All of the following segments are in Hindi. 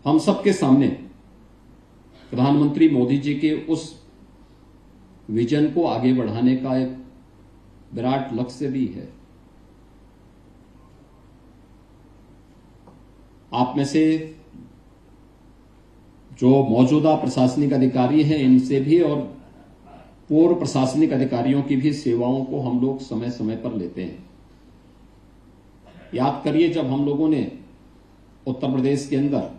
हम सबके सामने प्रधानमंत्री मोदी जी के उस विजन को आगे बढ़ाने का एक विराट लक्ष्य भी है। आप में से जो मौजूदा प्रशासनिक अधिकारी हैं इनसे भी और पूर्व प्रशासनिक अधिकारियों की भी सेवाओं को हम लोग समय समय पर लेते हैं। याद करिए, जब हम लोगों ने उत्तर प्रदेश के अंदर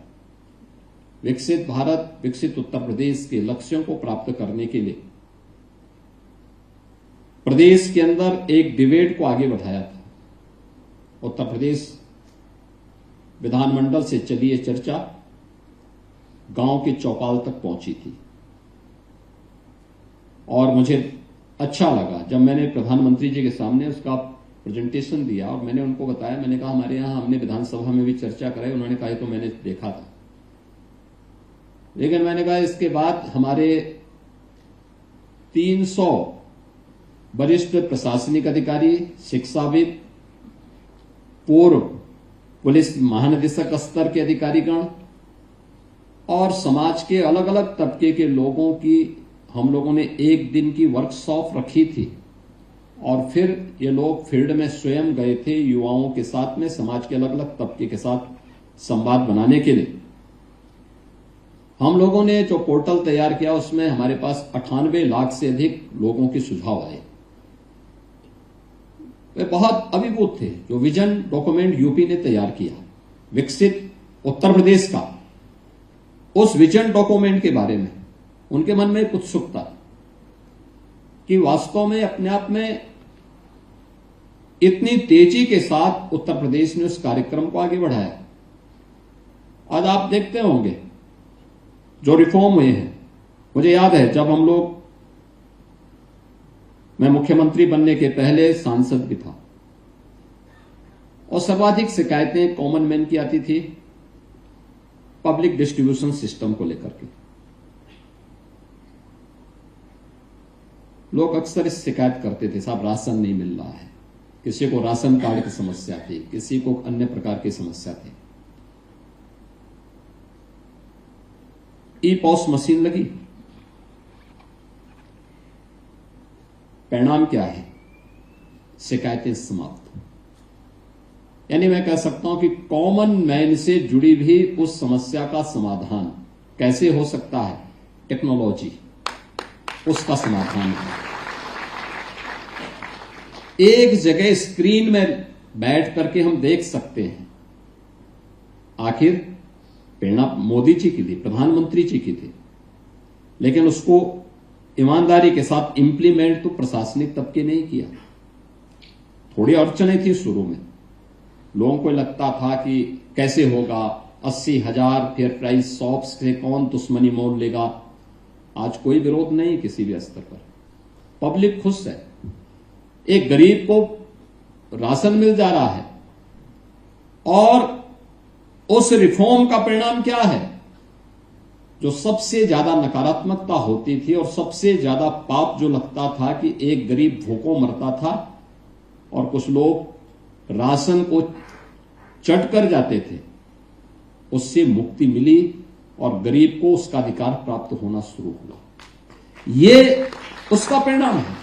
विकसित भारत विकसित उत्तर प्रदेश के लक्ष्यों को प्राप्त करने के लिए प्रदेश के अंदर एक डिबेट को आगे बढ़ाया था। उत्तर प्रदेश विधानमंडल से चली ये चर्चा गांव के चौपाल तक पहुंची थी और मुझे अच्छा लगा जब मैंने प्रधानमंत्री जी के सामने उसका प्रेजेंटेशन दिया और मैंने उनको बताया, मैंने कहा हमारे यहां हमने विधानसभा में भी चर्चा कराई। उन्होंने कहा तो मैंने देखा था, लेकिन मैंने कहा इसके बाद हमारे 300 वरिष्ठ प्रशासनिक अधिकारी, शिक्षाविद, पूर्व पुलिस महानिदेशक स्तर के अधिकारीगण और समाज के अलग अलग तबके के लोगों की हम लोगों ने एक दिन की वर्कशॉप रखी थी और फिर ये लोग फील्ड में स्वयं गए थे युवाओं के साथ में, समाज के अलग अलग तबके के साथ संवाद बनाने के लिए। हम लोगों ने जो पोर्टल तैयार किया उसमें हमारे पास 98 लाख से अधिक लोगों के सुझाव आए। वे बहुत अभिभूत थे। जो विजन डॉक्यूमेंट यूपी ने तैयार किया विकसित उत्तर प्रदेश का, उस विजन डॉक्यूमेंट के बारे में उनके मन में उत्सुकता कि वास्तव में अपने आप में इतनी तेजी के साथ उत्तर प्रदेश ने उस कार्यक्रम को आगे बढ़ाया। आज आप देखते होंगे जो रिफॉर्म हुए हैं। मुझे याद है जब हम लोग, मैं मुख्यमंत्री बनने के पहले सांसद भी था और सर्वाधिक शिकायतें कॉमन मैन की आती थी पब्लिक डिस्ट्रीब्यूशन सिस्टम को लेकर के। लोग अक्सर इस शिकायत करते थे, साहब राशन नहीं मिल रहा है। किसी को राशन कार्ड की समस्या थी, किसी को अन्य प्रकार की समस्या थी। ई पॉस मशीन लगी, परिणाम क्या है? शिकायतें समाप्त। यानी मैं कह सकता हूं कि कॉमन मैन से जुड़ी भी उस समस्या का समाधान कैसे हो सकता है? टेक्नोलॉजी उसका समाधान है। एक जगह स्क्रीन में बैठ करके हम देख सकते हैं। आखिर प्रेरणा मोदी जी की थी, प्रधानमंत्री जी की थी, लेकिन उसको ईमानदारी के साथ इंप्लीमेंट तो प्रशासनिक तबके ने ही किया। थोड़ी अड़चनें थी शुरू में, लोगों को लगता था कि कैसे होगा, 80,000 फेयर प्राइस शॉप्स से कौन दुश्मनी मोल लेगा। आज कोई विरोध नहीं किसी भी स्तर पर, पब्लिक खुश है। एक गरीब को राशन मिल जा रहा है और उस रिफॉर्म का परिणाम क्या है? जो सबसे ज्यादा नकारात्मकता होती थी और सबसे ज्यादा पाप जो लगता था कि एक गरीब भूखों मरता था और कुछ लोग राशन को चट कर जाते थे, उससे मुक्ति मिली और गरीब को उसका अधिकार प्राप्त होना शुरू हुआ। ये उसका परिणाम है।